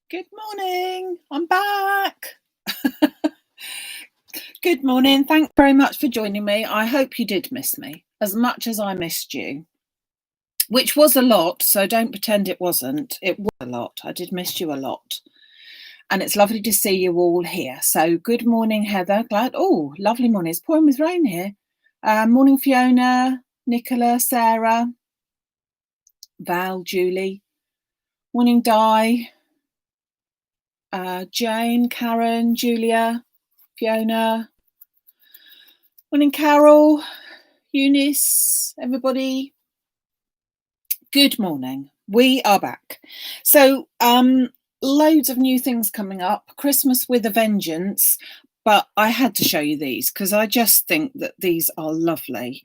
Good morning. I'm back. Good morning. Thanks very much for joining me. I hope you did miss me as much as I missed you, which was a lot. So don't pretend it wasn't. It was a lot. I did miss you a lot. And it's lovely to see you all here. So good morning, Heather. Oh, lovely morning. It's pouring with rain here. Morning, Fiona, Nicola, Sarah, Val, Julie. Morning, Di. Jane, Karen, Julia, Fiona. Morning, Carol, Eunice, everybody. Good morning. We are back. So, loads of new things coming up. Christmas with a vengeance. But I had to show you these because I just think that these are lovely.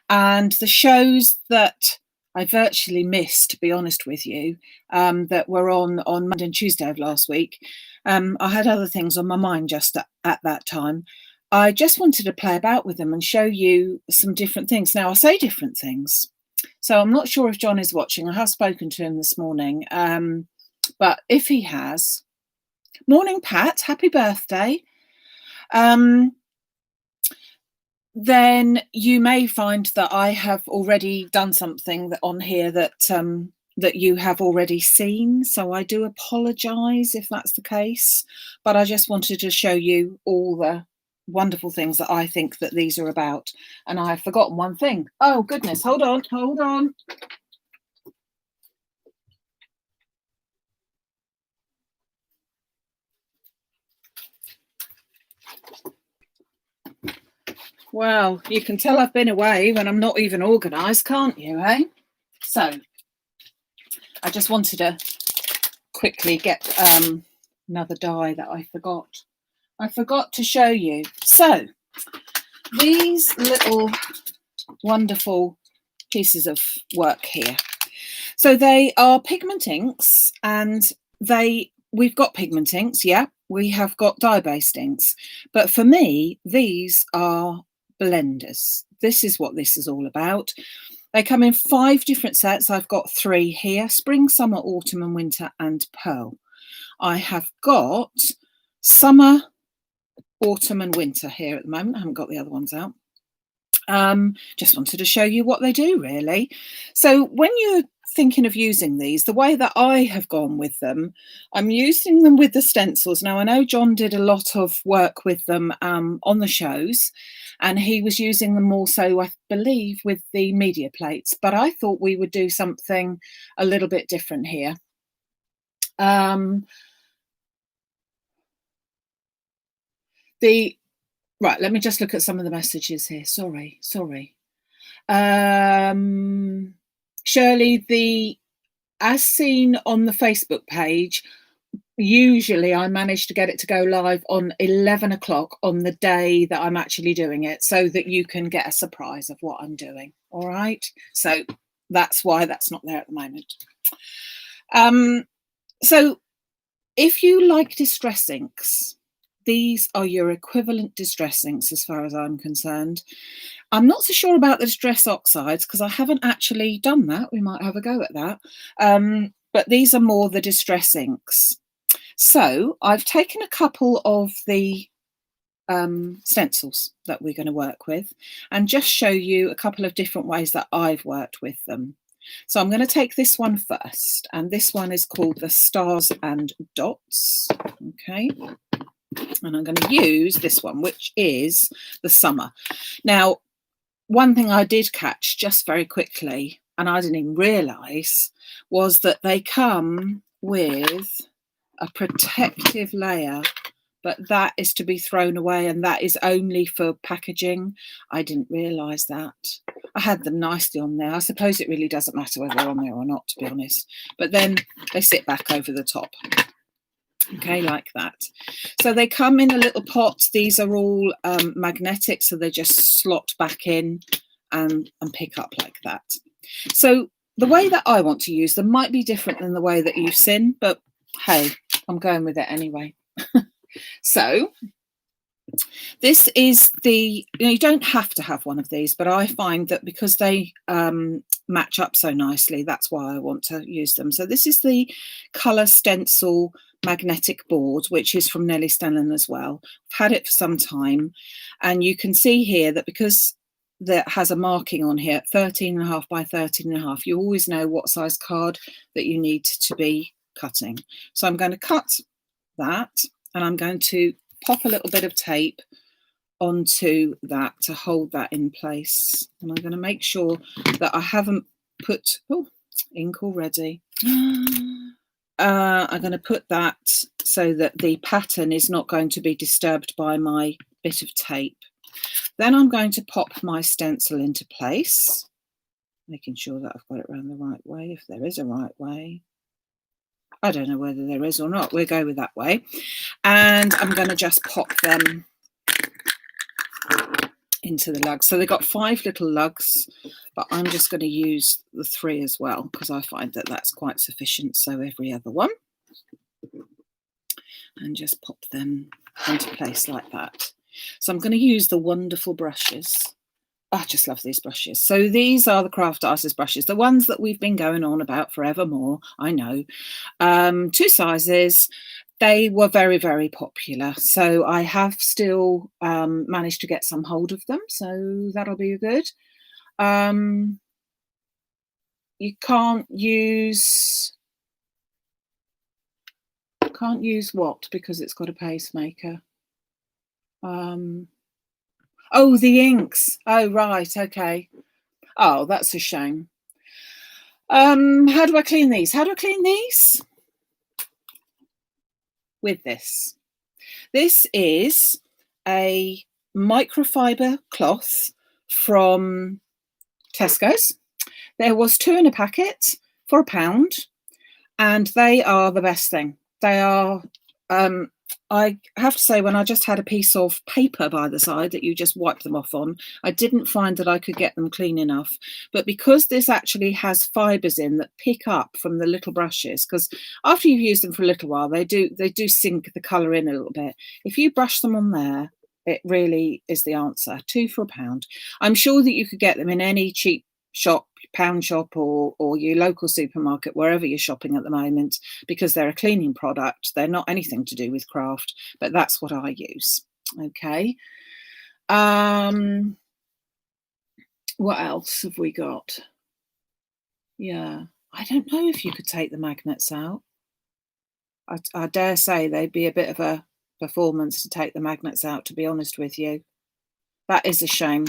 And the shows that I virtually missed, to be honest with you, that were on Monday and Tuesday of last week. I had other things on my mind just at that time. I just wanted to play about with them and show you some different things. Now, I say different things. So I'm not sure if John is watching. I have spoken to him this morning. But if he has, morning, Pat, happy birthday. Then you may find that I have already done something on here that you have already seen. So I do apologise if that's the case. But I just wanted to show you all the wonderful things that I think that these are about. And I've forgotten one thing. Oh, goodness. Hold on. Well, you can tell I've been away when I'm not even organised, can't you, eh? So I just wanted to quickly get another die that I forgot. I forgot to show you. So these little wonderful pieces of work here. So they are pigment inks, and we've got pigment inks, yeah. We have got dye-based inks. But for me, these are blenders. This is what this is all about. They come in 5 different sets. I've got 3 here: spring, summer, autumn, and winter, and pearl. I have got summer, autumn, and winter here at the moment. I haven't got the other ones out. Just wanted to show you what they do, really. So when you're thinking of using these, the way that I have gone with them, I'm using them with the stencils. Now, I know John did a lot of work with them on the shows, and he was using them also, I believe, with the media plates, but I thought we would do something a little bit different here. Right, let me just look at some of the messages here. Sorry. Shirley, as seen on the Facebook page, usually I manage to get it to go live on 11 o'clock on the day that I'm actually doing it, so that you can get a surprise of what I'm doing. All right. So that's why that's not there at the moment. So if you like distress inks, these are your equivalent distress inks as far as I'm concerned. I'm not so sure about the distress oxides because I haven't actually done that. We might have a go at that. But these are more the distress inks. So I've taken a couple of the stencils that we're going to work with and just show you a couple of different ways that I've worked with them. So I'm going to take this one first, and this one is called the Stars and Dots. Okay. And I'm going to use this one, which is the summer. Now, one thing I did catch just very quickly, and I didn't even realise, was that they come with a protective layer, but that is to be thrown away, and that is only for packaging. I didn't realise that. I had them nicely on there. I suppose it really doesn't matter whether they're on there or not, to be honest. But then they sit back over the top. Okay, like that. So they come in a little pot. These are all magnetic, so they just slot back in and pick up like that. So the way that I want to use them might be different than the way that you've seen, but hey, I'm going with it anyway. So this is you don't have to have one of these, but I find that because they match up so nicely, that's why I want to use them. So this is the Colour Stencil magnetic board, which is from Nellie Snellen as well. I've had it for some time, and you can see here that because that has a marking on here, 13.5 by 13.5, you always know what size card that you need to be cutting. So I'm going to cut that, and I'm going to pop a little bit of tape onto that to hold that in place. And I'm going to make sure that I haven't put ink already. I'm going to put that so that the pattern is not going to be disturbed by my bit of tape. Then I'm going to pop my stencil into place, making sure that I've got it around the right way, if there is a right way. I don't know whether there is or not. We'll go with that way. And I'm going to just pop them into the lugs. So they've got 5 little lugs, but I'm just going to use the 3 as well, because I find that that's quite sufficient. So every other one. And just pop them into place like that. So I'm going to use the wonderful brushes. I just love these brushes. So these are the Craft Artist brushes, the ones that we've been going on about forevermore. I know. 2 sizes. They were very, very popular. So I have still managed to get some hold of them. So that'll be good. You can't use what? Because it's got a pacemaker. Oh, the inks. Oh, right. Okay. Oh, that's a shame. How do I clean these? How do I clean these? With this. This is a microfiber cloth from Tesco's. There was 2 in a packet for £1, and they are the best thing. They are, I have to say, when I just had a piece of paper by the side that you just wipe them off on, I didn't find that I could get them clean enough. But because this actually has fibres in that pick up from the little brushes, because after you've used them for a little while, they do sink the colour in a little bit. If you brush them on there, it really is the answer. 2 for £1. I'm sure that you could get them in any cheap shop, pound shop, or your local supermarket, wherever you're shopping at the moment, because they're a cleaning product. They're not anything to do with craft, but that's what I use. Okay. What else have we got? Yeah, I don't know if you could take the magnets out. I dare say they'd be a bit of a performance to take the magnets out, to be honest with you. That is a shame.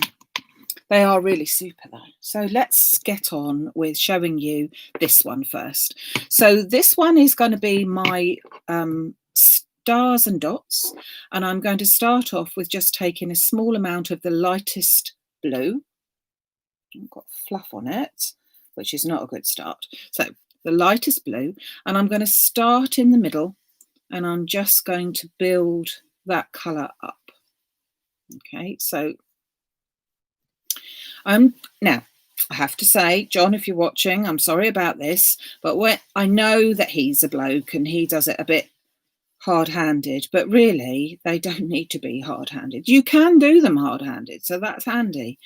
They are really super though. So let's get on with showing you this one first. So this one is going to be my stars and dots, and I'm going to start off with just taking a small amount of the lightest blue. I've got fluff on it, which is not a good start. So the lightest blue, and I'm going to start in the middle, and I'm just going to build that colour up. Okay, so now I have to say, John, if you're watching, I'm sorry about this, but I know that he's a bloke and he does it a bit hard-handed, but really they don't need to be hard-handed. You can do them hard-handed, so that's handy,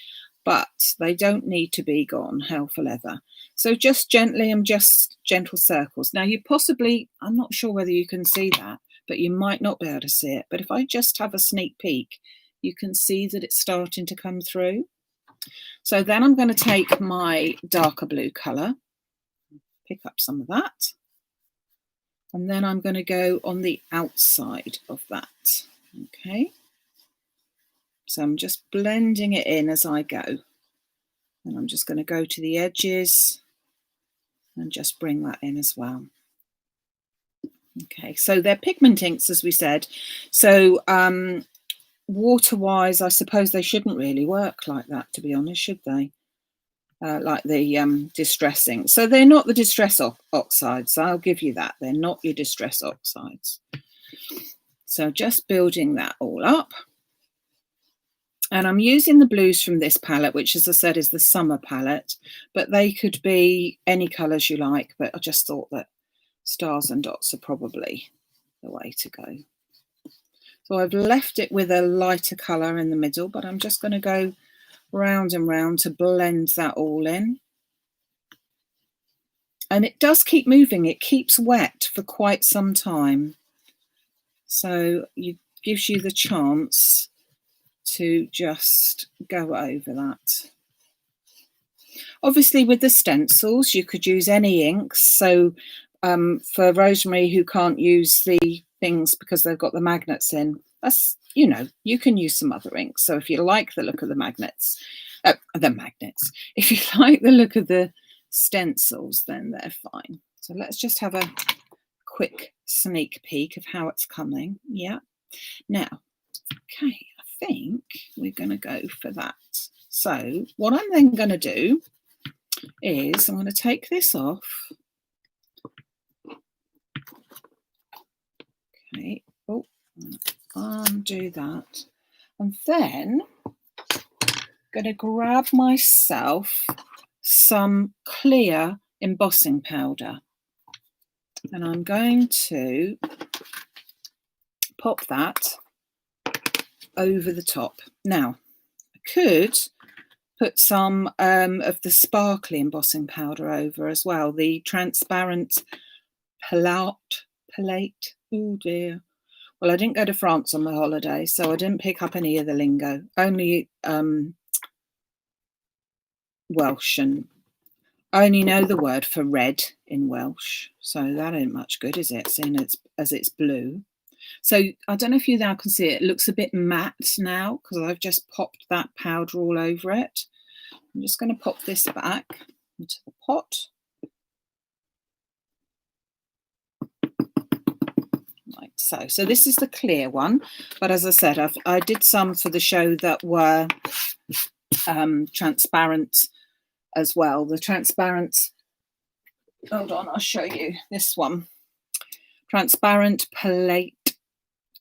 but they don't need to be gone hell for leather. So just gently and just gentle circles. Now you possibly, I'm not sure whether you can see that, but you might not be able to see it. But if I just have a sneak peek, you can see that it's starting to come through. So then I'm going to take my darker blue colour, pick up some of that, and then I'm going to go on the outside of that. Okay, so I'm just blending it in as I go, and I'm just going to go to the edges and just bring that in as well. Okay, so they're pigment inks, as we said, so water-wise, I suppose they shouldn't really work like that, to be honest, should they? Like the distressing. So they're not the distress oxides. I'll give you that. They're not your distress oxides. So just building that all up. And I'm using the blues from this palette, which, as I said, is the summer palette. But they could be any colours you like. But I just thought that stars and dots are probably the way to go. So I've left it with a lighter colour in the middle, but I'm just going to go round and round to blend that all in. And it does keep moving. It keeps wet for quite some time. So it gives you the chance to just go over that. Obviously, with the stencils, you could use any inks. So for Rosemary, who can't use the things because they've got the magnets in, that's, you know, you can use some other inks. So if you like the look of the magnets, if you like the look of the stencils, then they're fine. So let's just have a quick sneak peek of how it's coming. Yeah. Now, okay, I think we're going to go for that. So what I'm then going to do is I'm going to take this off. Okay. Oh, undo that. And then I'm going to grab myself some clear embossing powder. And I'm going to pop that over the top. Now, I could put some of the sparkly embossing powder over as well, the transparent palette. Oh dear. Well, I didn't go to France on my holiday, so I didn't pick up any of the lingo, only Welsh, and I only know the word for red in Welsh, so that ain't much good, is it, seeing as it's blue. So I don't know if you now can see it. It looks a bit matte now because I've just popped that powder all over it. I'm just going to pop this back into the pot. Like so. So this is the clear one, but as I said, I did some for the show that were transparent as well. The transparent, hold on, I'll show you this one. Transparent palette.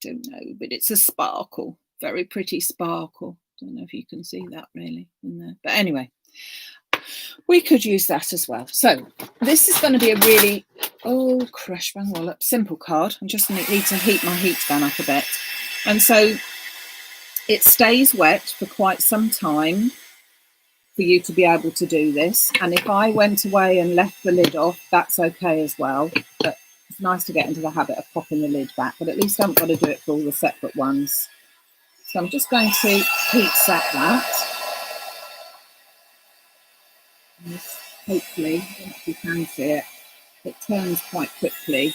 Don't know, but it's a sparkle, very pretty sparkle. Don't know if you can see that really in there, but anyway, we could use that as well. So this is going to be a really, oh, crush bang wallop, simple card. I just need to heat my heat gun up a bit, and so it stays wet for quite some time for you to be able to do this. And if I went away and left the lid off, that's okay as well. But it's nice to get into the habit of popping the lid back, but at least I haven't got to do it for all the separate ones. So I'm just going to heat set that. And this, hopefully, I don't know if you can see it, it turns quite quickly.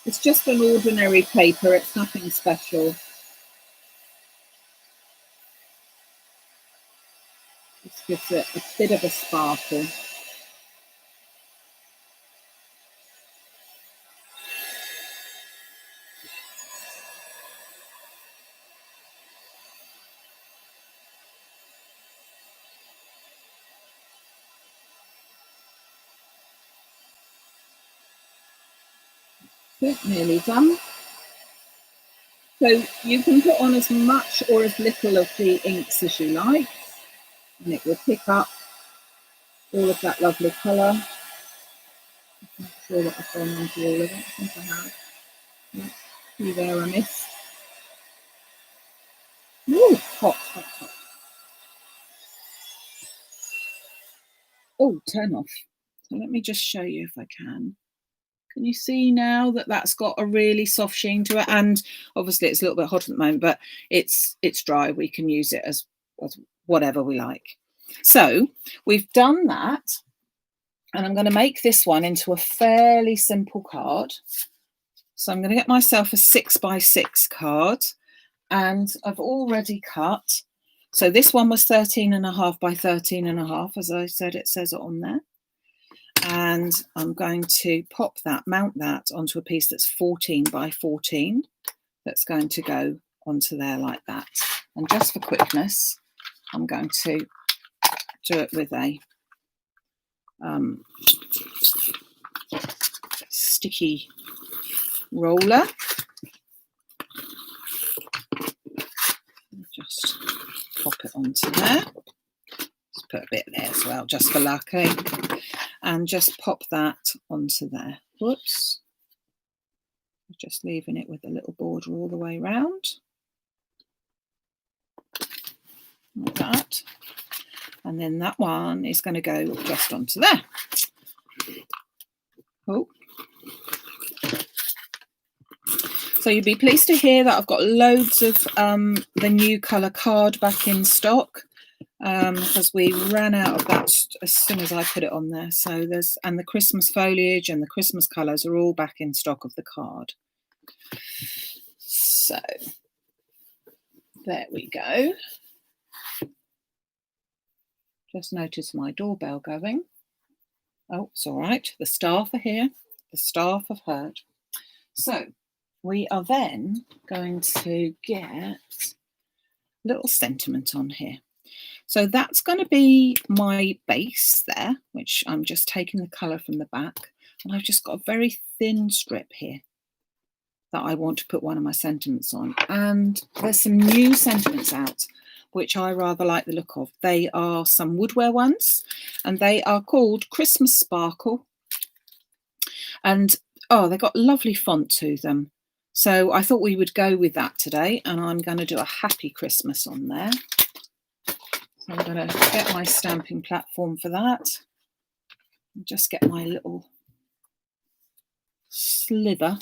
It's just an ordinary paper, it's nothing special. This gives it a bit of a sparkle. Nearly done. So you can put on as much or as little of the inks as you like, and it will pick up all of that lovely colour. I'm not sure that I've gone on to all of it. I think I have. Yeah. See there, I missed. Ooh, hot, hot, hot. Oh, turn off. So let me just show you if I can. Can you see now that that's got a really soft sheen to it? And obviously it's a little bit hot at the moment, but it's dry. We can use it as whatever we like. So we've done that, and I'm going to make this one into a fairly simple card. So I'm going to get myself a 6x6 card, and I've already cut. So this one was 13.5 by 13.5, as I said, it says it on there. And I'm going to mount that onto a piece that's 14 by 14. That's going to go onto there like that. And just for quickness, I'm going to do it with a sticky roller. Just pop it onto there. Let's put a bit there as well, just for luck, eh? And just pop that onto there. Whoops. Just leaving it with a little border all the way around. Like that. And then that one is going to go just onto there. Oh. So you'll be pleased to hear that I've got loads of the new colour card back in stock, because we ran out of that as soon as I put it on there. So and the Christmas foliage and the Christmas colours are all back in stock of the card. So there we go. Just noticed my doorbell going. Oh, it's all right. The staff are here. The staff have heard. So we are then going to get a little sentiment on here. So that's going to be my base there, which I'm just taking the colour from the back. And I've just got a very thin strip here that I want to put one of my sentiments on. And there's some new sentiments out, which I rather like the look of. They are some woodware ones, and they are called Christmas Sparkle. And oh, they've got lovely font to them. So I thought we would go with that today, and I'm going to do a Happy Christmas on there. So I'm going to get my stamping platform for that. And just get my little sliver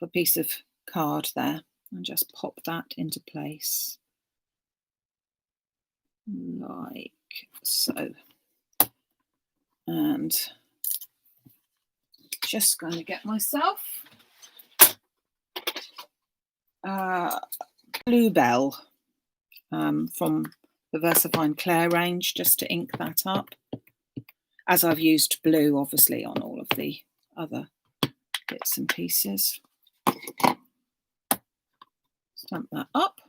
of a piece of card there and just pop that into place like so. And just going to get myself Bluebell from the VersaFine Claire range, just to ink that up, as I've used blue obviously on all of the other bits and pieces. Stamp that up.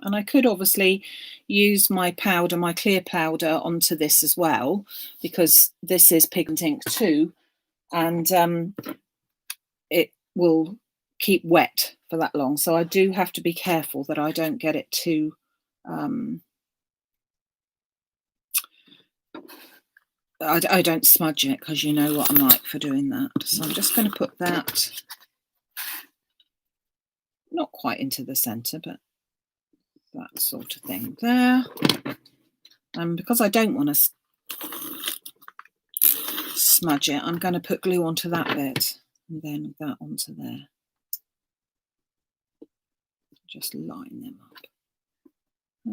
And I could obviously use my powder, my clear powder, onto this as well, because this is pigment ink too, and it will keep wet for that long. So I do have to be careful that I don't get it too I don't smudge it, because you know what I'm like for doing that. So I'm just going to put that not quite into the centre, but that sort of thing there. And because I don't want to smudge it, I'm going to put glue onto that bit and then that onto there. Just line them up.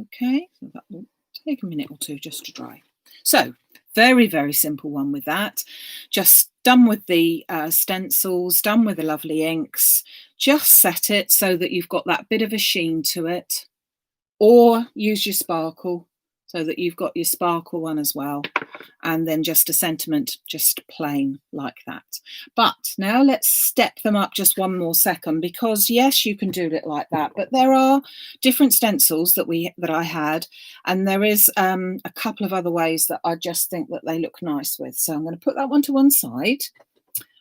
Okay, so that will take a minute or two just to dry. So very, very simple one with that. Just done with the stencils, done with the lovely inks. Just set it so that you've got that bit of a sheen to it, or use your sparkle so that you've got your sparkle one as well, and then just a sentiment, just plain like that. But now let's step them up just one more second, because yes, you can do it like that, but there are different stencils that I had, and there is a couple of other ways that I just think that they look nice with. So I'm going to put that one to one side,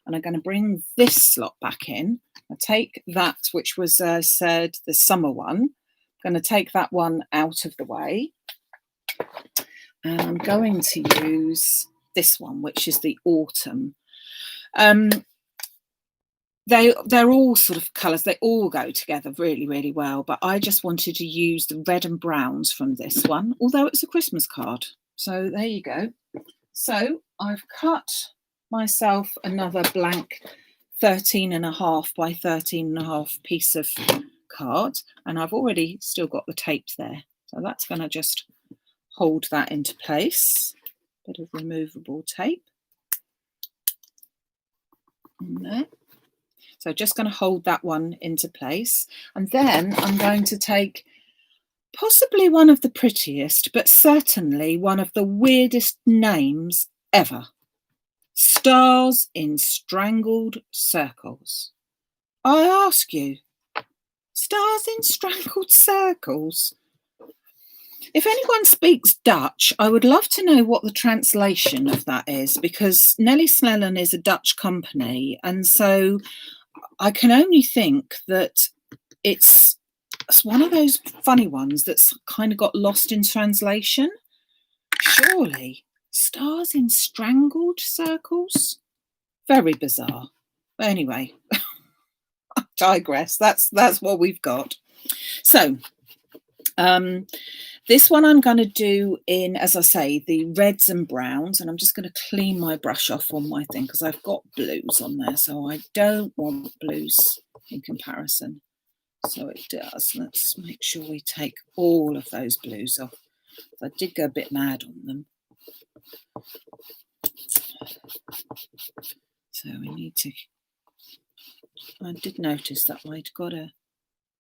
and I'm going to bring this slot back in. I take that, which was said the summer one. I'm going to take that one out of the way, and I'm going to use this one, which is the autumn. They're all sort of colours, they all go together really, really well, but I just wanted to use the red and browns from this one, although it's a Christmas card. So there you go. So I've cut myself another blank 13.5 by 13.5 piece of card, and I've already still got the tape there. So that's going to just hold that into place. Bit of removable tape in there. So just going to hold that one into place. And then I'm going to take possibly one of the prettiest, but certainly one of the weirdest names ever. Stars in Strangled Circles. I ask you, stars in strangled circles? If anyone speaks Dutch, I would love to know what the translation of that is, because Nellie Snellen is a Dutch company, and so I can only think that it's one of those funny ones that's kind of got lost in translation. Surely. Stars in strangled circles? Very bizarre. But anyway, I digress. That's what we've got. So This one I'm going to do in, as I say, the reds and browns, and I'm just going to clean my brush off on my thing because I've got blues on there, so I don't want blues in comparison. So it does. Let's make sure we take all of those blues off. I did go a bit mad on them. So we need to, I did notice that I'd got a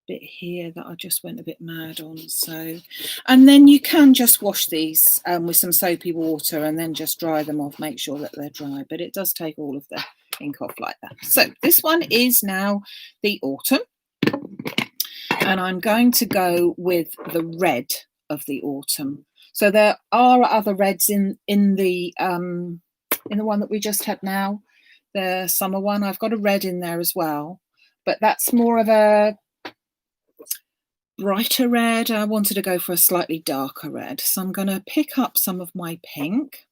bit here that I just went a bit mad on. So, and then you can just wash these with some soapy water and then just dry them off, make sure that they're dry, but it does take all of the ink off like that. So this one is now the autumn, and I'm going to go with the red of the autumn. So there are other reds in the one that we just had now, the summer one. I've got a red in there as well, but that's more of a brighter red. I wanted to go for a slightly darker red, so I'm going to pick up some of my pink,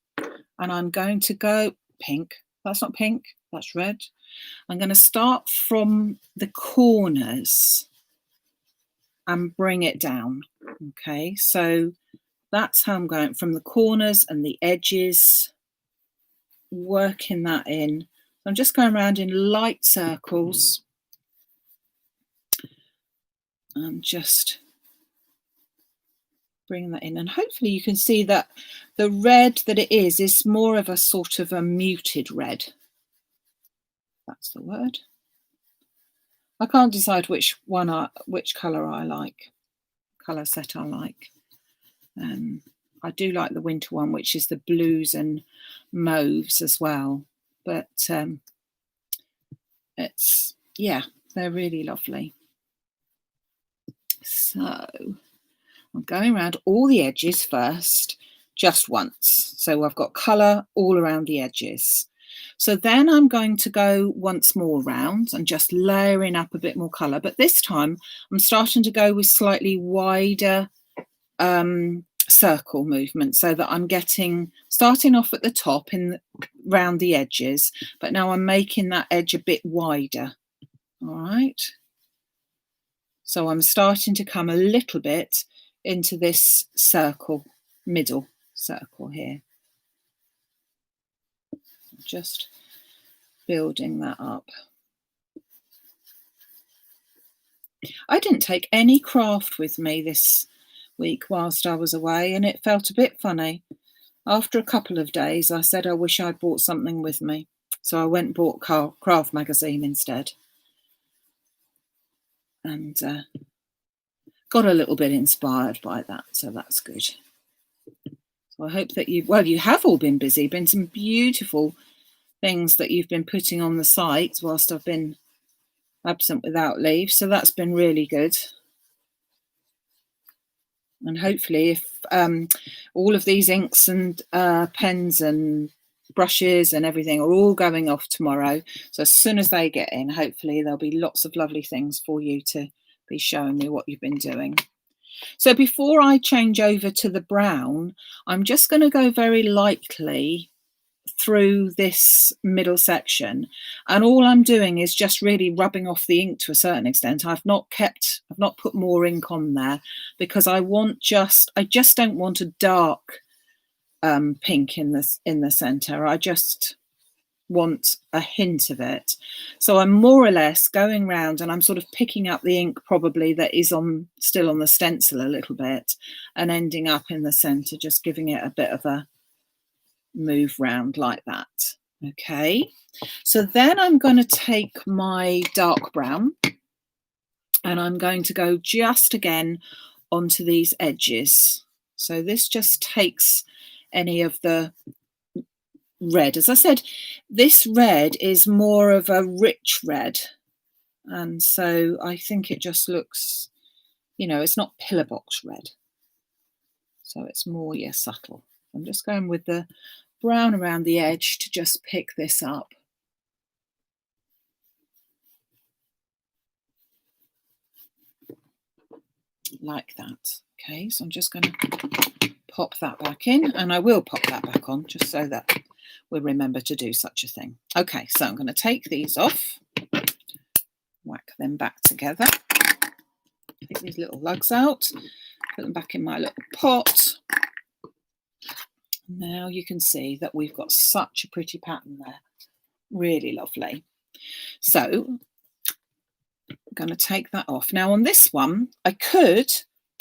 and I'm going to go pink. That's not pink, that's red. I'm going to start from the corners and bring it down. Okay, so that's how I'm going, from the corners and the edges, working that in. I'm just going around in light circles and just bring that in, and hopefully you can see that the red that it is more of a sort of a muted red. That's the word. I can't decide which colour I like, colour set I like. I do like the winter one, which is the blues and mauves as well, but it's, yeah, they're really lovely. So I'm going around all the edges first, just once. So I've got colour all around the edges. So then I'm going to go once more round and just layering up a bit more colour. But this time I'm starting to go with slightly wider circle movement, so that I'm starting off at the top round the edges, but now I'm making that edge a bit wider. All right. So I'm starting to come a little bit into this circle, middle circle here. Just building that up. I didn't take any craft with me this week whilst I was away, and it felt a bit funny. After a couple of days, I said I wish I'd brought something with me. So I went and bought Craft magazine instead. And got a little bit inspired by that, so that's good. So I hope that you have all been busy, been some beautiful things that you've been putting on the site whilst I've been absent without leave, so that's been really good. And hopefully if all of these inks and pens and brushes and everything are all going off tomorrow, so as soon as they get in, hopefully there'll be lots of lovely things for you to be showing me what you've been doing. So before I change over to the brown, I'm just going to go very lightly through this middle section, and all I'm doing is just really rubbing off the ink to a certain extent. I've not put more ink on there because I just don't want a dark pink in the center. I just want a hint of it. So I'm more or less going round and I'm sort of picking up the ink probably that is still on the stencil a little bit and ending up in the center, just giving it a bit of a move round like that. Okay, so then I'm going to take my dark brown and I'm going to go just again onto these edges. So this just takes any of the red. As I said, this red is more of a rich red, and so I think it just looks, it's not pillar box red, so it's more subtle. I'm just going with the brown around the edge to just pick this up. Like that. Okay, so I'm just going to pop that back in, and I will pop that back on just so that we'll remember to do such a thing. Okay, so I'm going to take these off, whack them back together, take these little lugs out. Put them back in my little pot. Now you can see that we've got such a pretty pattern there. Really lovely. So I'm going to take that off. Now on this one, I could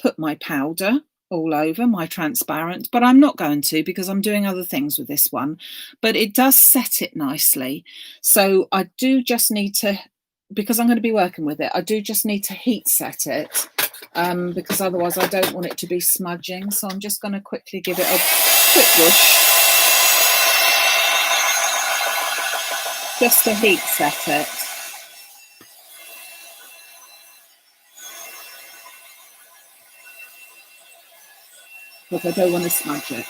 put my powder all over, my transparent, but I'm not going to because I'm doing other things with this one. But it does set it nicely. So I do just need to, because I'm going to be working with it, I do just need to heat set it because otherwise I don't want it to be smudging. So I'm just going to quickly give it a quick brush just to heat set it. Because I don't want to smudge it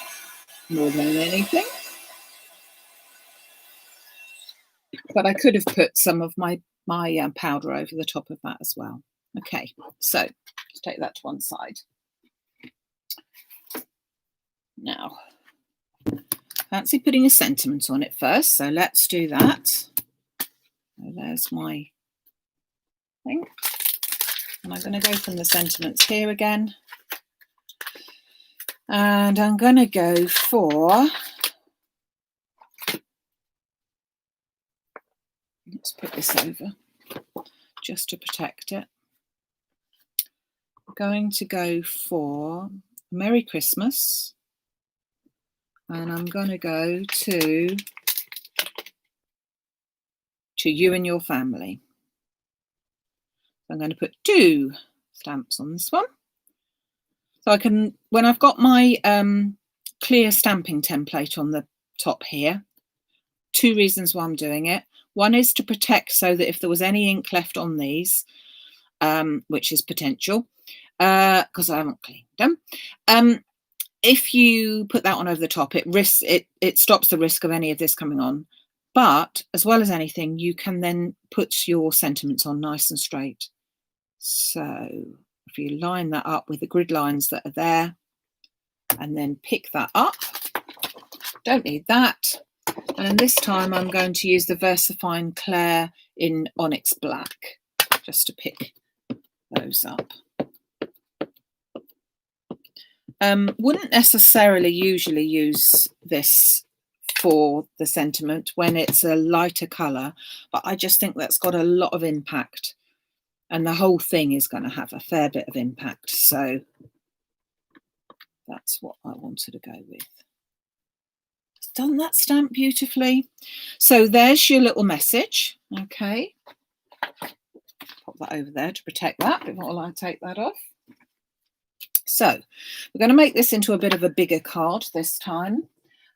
more than anything. But I could have put some of my powder over the top of that as well. Okay, so let's take that to one side. Now, fancy putting a sentiment on it first, so let's do that. So there's my thing. And I'm going to go from the sentiments here again. And I'm going to go for, let's put this over just to protect it. I'm going to go for Merry Christmas. And I'm going to go to you and your family. I'm going to put 2 stamps on this one. So I can, when I've got my clear stamping template on the top here, 2 reasons why I'm doing it. One is to protect so that if there was any ink left on these, which is potential, because I haven't cleaned them, if you put that one over the top, it stops the risk of any of this coming on. But as well as anything, you can then put your sentiments on nice and straight. So if you line that up with the grid lines that are there and then pick that up, don't need that. And this time I'm going to use the VersaFine Clair in Onyx Black just to pick those up. Wouldn't necessarily usually use this for the sentiment when it's a lighter colour, but I just think that's got a lot of impact and the whole thing is going to have a fair bit of impact. So that's what I wanted to go with. It's done that stamp beautifully. So there's your little message. Okay. Pop that over there to protect that before I take that off. So we're going to make this into a bit of a bigger card this time.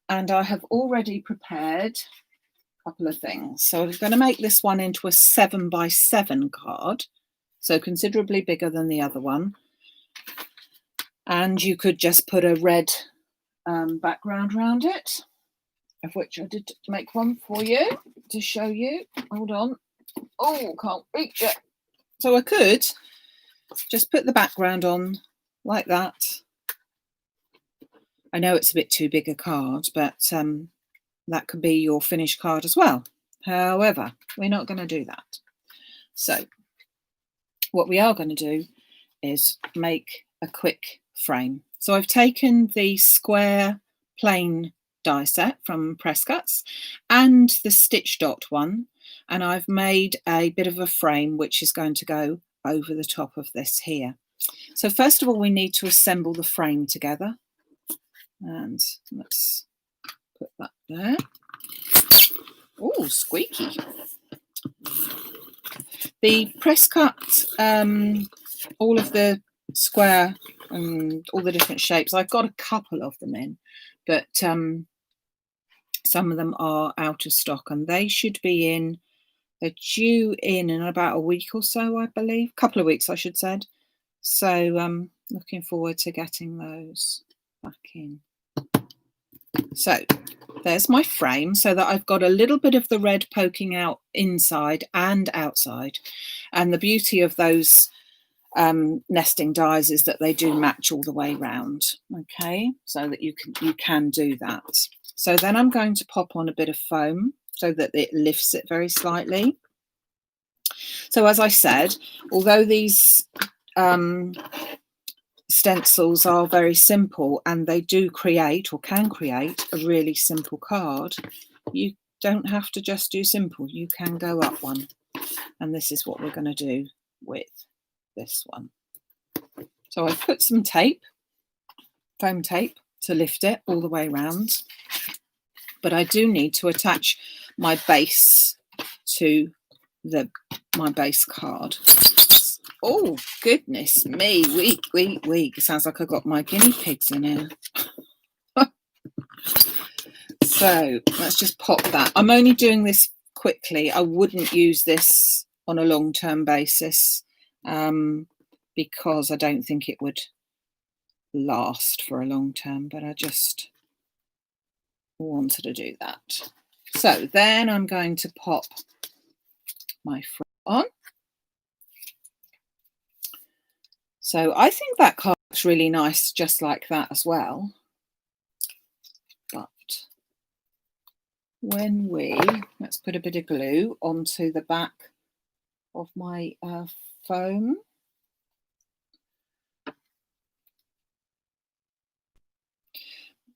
And I have already prepared a couple of things. So we're going to make this one into a 7x7 card. So considerably bigger than the other one. And you could just put a red background around it, of which I did make one for you to show you. Hold on. Oh, can't reach it. So I could just put the background on like that. I know it's a bit too big a card, but that could be your finished card as well. However, we're not going to do that. So what we are going to do is make a quick frame. So I've taken the square plain die set from Presscuts and the stitch dot one, and I've made a bit of a frame which is going to go over the top of this here. So first of all, we need to assemble the frame together, and let's put that there. Oh, squeaky. The Presscut, all of the square and all the different shapes, I've got a couple of them in, but some of them are out of stock, and they should be in, they're due in about a week or so, I believe, couple of weeks I should say. So looking forward to getting those back in. So there's my frame, so that I've got a little bit of the red poking out inside and outside. And the beauty of those nesting dies is that they do match all the way round. Okay, so that you can do that. So then I'm going to pop on a bit of foam so that it lifts it very slightly. So as I said, although these stencils are very simple and they do create, or can create, a really simple card, you don't have to just do simple. You can go up one. And this is what we're going to do with this one. So I've put some tape, foam tape, to lift it all the way around. But I do need to attach my base to my base card. Oh, goodness me, weak. It sounds like I've got my guinea pigs in here. So let's just pop that. I'm only doing this quickly. I wouldn't use this on a long-term basis because I don't think it would last for a long term, but I just wanted to do that. So then I'm going to pop my front on. So I think that card looks really nice just like that as well. But when let's put a bit of glue onto the back of my foam.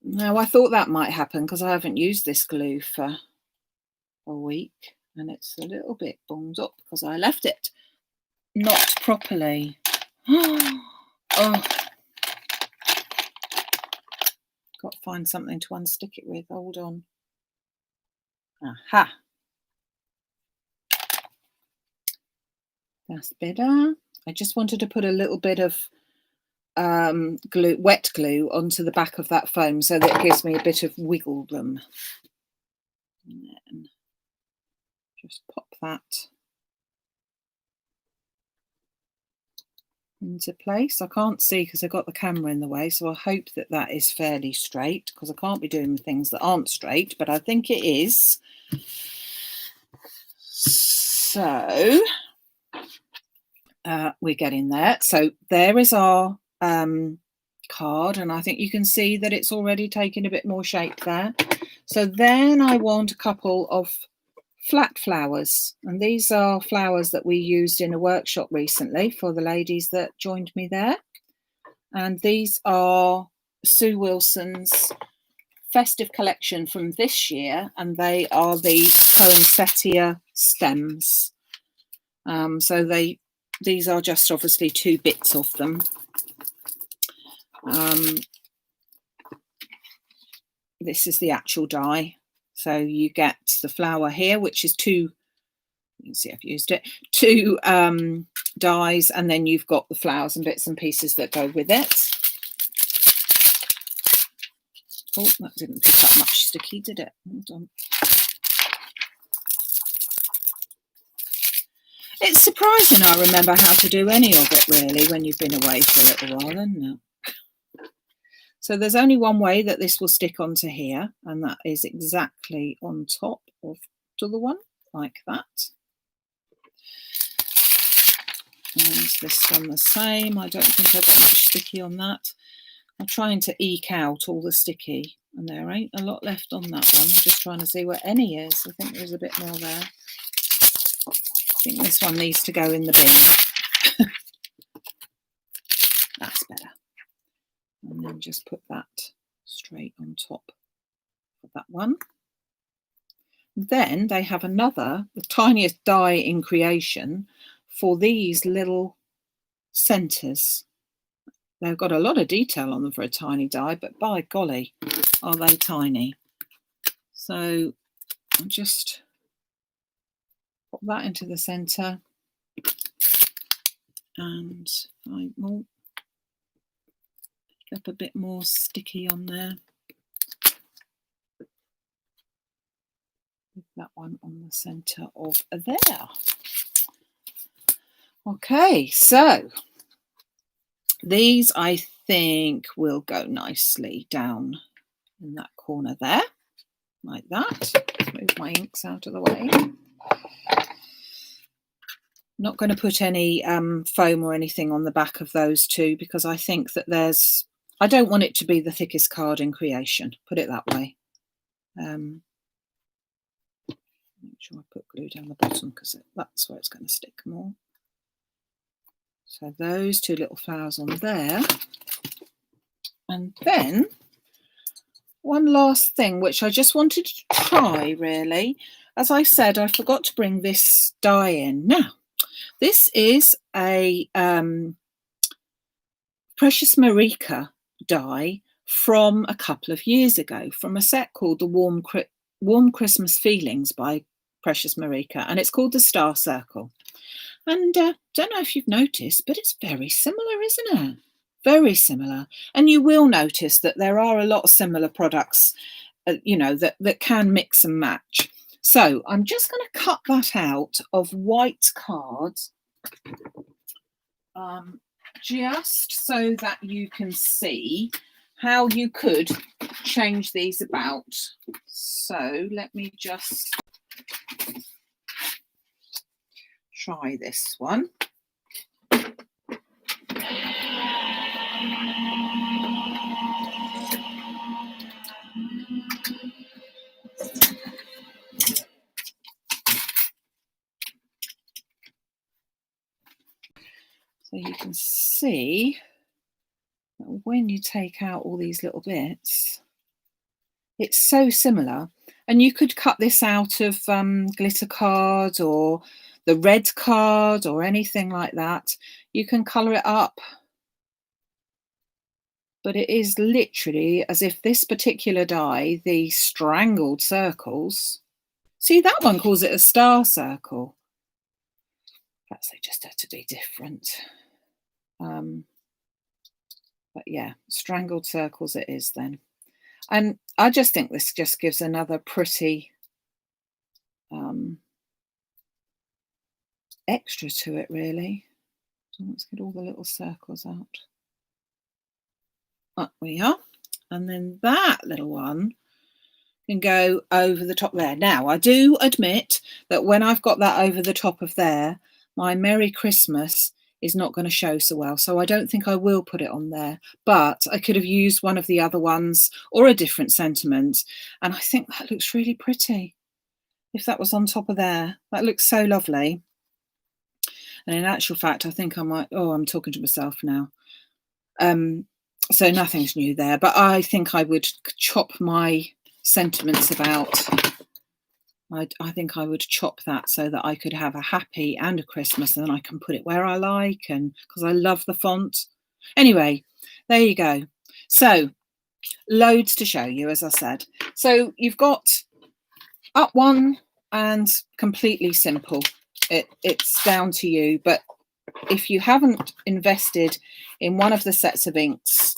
Now I thought that might happen because I haven't used this glue for a week and it's a little bit bunged up because I left it not properly. Oh, got to find something to unstick it with. Hold on. Aha. That's better. I just wanted to put a little bit of glue, wet glue, onto the back of that foam so that it gives me a bit of wiggle room. And then just pop that into place. I can't see because I've got the camera in the way, so I hope that that is fairly straight because I can't be doing things that aren't straight, but I think it is. So we're getting there. So there is our card, and I think you can see that it's already taken a bit more shape there. So then I want a couple of flat flowers, and these are flowers that we used in a workshop recently for the ladies that joined me there, and these are Sue Wilson's festive collection from this year, and they are the poinsettia stems. So these are just obviously 2 bits of them. This is the actual die. So you get the flower here, which is 2, you can see I've used it, 2 dies, and then you've got the flowers and bits and pieces that go with it. Oh, that didn't pick up much sticky, did it? Hold on. It's surprising I remember how to do any of it, really, when you've been away for a little while, isn't it? So there's only one way that this will stick onto here, and that is exactly on top of the other one, like that. And this one the same. I don't think I've got much sticky on that. I'm trying to eke out all the sticky, and there ain't a lot left on that one. I'm just trying to see where any is. I think there's a bit more there. I think this one needs to go in the bin. That's better. And then just put that straight on top of that one. Then they have another, the tiniest die in creation for these little centres. They've got a lot of detail on them for a tiny die, but by golly, are they tiny. So I'll just pop that into the centre, and I will pick up a bit more sticky on there. With that one on the centre of there. Okay, so these I think will go nicely down in that corner there, like that. Move my inks out of the way. Not going to put any foam or anything on the back of those 2 because I think that I don't want it to be the thickest card in creation, put it that way. Make sure I put glue down the bottom because that's where it's going to stick more. So those two little flowers on there. And then one last thing, which I just wanted to try, really. As I said, I forgot to bring this die in. Now, this is a Precious Marika die from a couple of years ago, from a set called the Warm Christmas Feelings by Precious Marika, and it's called the Star Circle. And don't know if you've noticed, but it's very similar, isn't it? Very similar. And you will notice that there are a lot of similar products, you know, that can mix and match. So I'm just going to cut that out of white cards, just so that you can see how you could change these about. So let me just try this one. So you can see that when you take out all these little bits, it's so similar. And you could cut this out of glitter card or the red card or anything like that. You can colour it up. But it is literally as if this particular die, the strangled circles, see, that one calls it a star circle. Perhaps they just had to be different. But yeah, strangled circles it is then. And I just think this just gives another pretty extra to it, really. So let's get all the little circles out. Up we are. And then that little one can go over the top there. Now, I do admit that when I've got that over the top of there, my Merry Christmas is not going to show so well. So I don't think I will put it on there. But I could have used one of the other ones or a different sentiment. And I think that looks really pretty. If that was on top of there, that looks so lovely. And in actual fact, I think I might, oh, I'm talking to myself now. So nothing's new there, but I think I would chop my sentiments about. I think I would chop that so that I could have a happy and a Christmas, and then I can put it where I like, and because I love the font. Anyway, there you go. So loads to show you, as I said. So you've got up one and completely simple. It's down to you, but if you haven't invested in one of the sets of inks,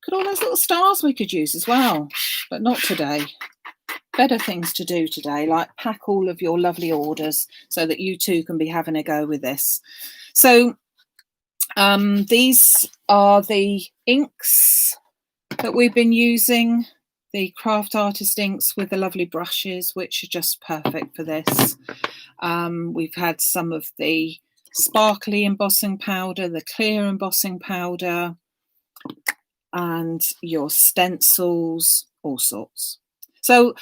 look at all those little stars we could use as well, but not today. Better things to do today, like pack all of your lovely orders so that you too can be having a go with this. So these are the inks that we've been using, the Craft Artist inks with the lovely brushes, which are just perfect for this. We've had some of the sparkly embossing powder, the clear embossing powder, and your stencils, all sorts. So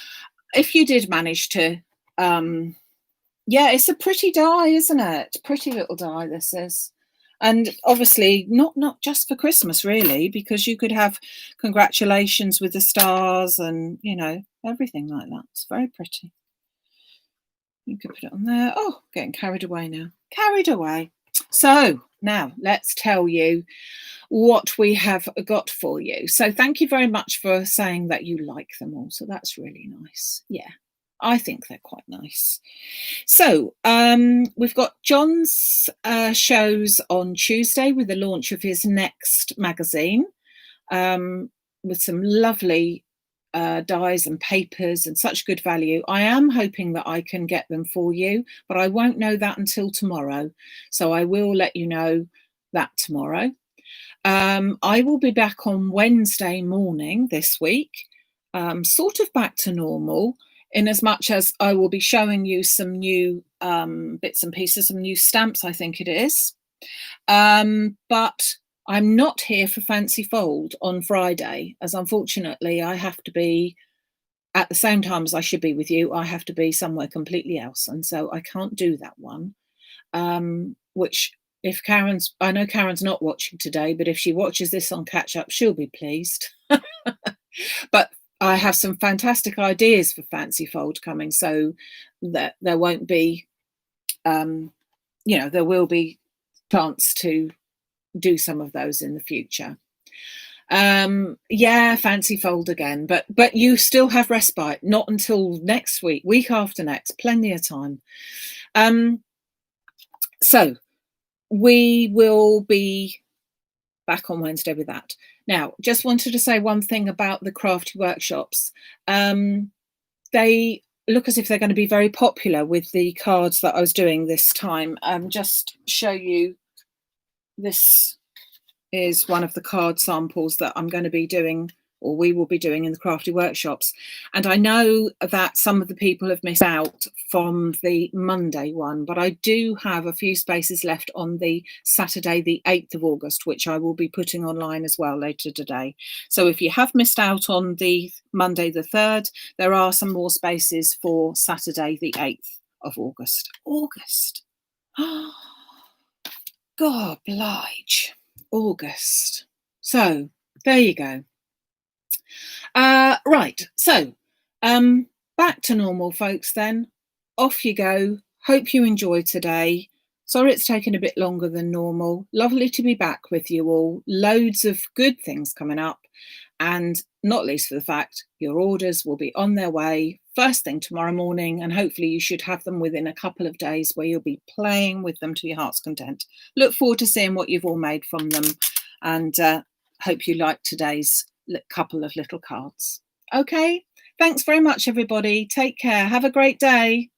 if you did manage to, yeah, it's a pretty die, isn't it? Pretty little die this is. And obviously not just for Christmas, really, because you could have congratulations with the stars and, you know, everything like that. It's very pretty. You could put it on there. Oh, getting carried away now. Carried away. So now let's tell you what we have got for you. So thank you very much for saying that you like them all. So that's really nice. Yeah, I think they're quite nice. So we've got John's shows on Tuesday with the launch of his next magazine with some lovely dies and papers and such good value. I am hoping that I can get them for you, but I won't know that until tomorrow. So I will let you know that tomorrow. I will be back on Wednesday morning this week, sort of back to normal, in as much as I will be showing you some new bits and pieces, some new stamps, I think it is. But I'm not here for Fancy Fold on Friday, as unfortunately I have to be, at the same time as I should be with you, I have to be somewhere completely else. And so I can't do that one, which if I know Karen's not watching today, but if she watches this on catch up, she'll be pleased. But I have some fantastic ideas for fancy fold coming, so that there won't be, there will be chance to do some of those in the future. Yeah, fancy fold again, but you still have respite, not until next week after next, plenty of time. So we will be back on Wednesday with that. Now, just wanted to say one thing about the crafty workshops. They look as if they're going to be very popular with the cards that I was doing this time. Just show you, this is one of the card samples that I'm going to be doing, or we will be doing, in the crafty workshops. And I know that some of the people have missed out from the Monday one, but I do have a few spaces left on the Saturday, the 8th of August, which I will be putting online as well later today. So if you have missed out on the Monday the 3rd, there are some more spaces for Saturday, the 8th of August. August. Oh, God oblige. August. So there you go. Right, so back to normal, folks, then. Off you go. Hope you enjoyed today. Sorry it's taken a bit longer than normal. Lovely to be back with you all. Loads of good things coming up, and not least for the fact your orders will be on their way first thing tomorrow morning, and hopefully you should have them within a couple of days, where you'll be playing with them to your heart's content. Look forward to seeing what you've all made from them, and hope you like today's couple of little cards. Okay, thanks very much, everybody. Take care. Have a great day.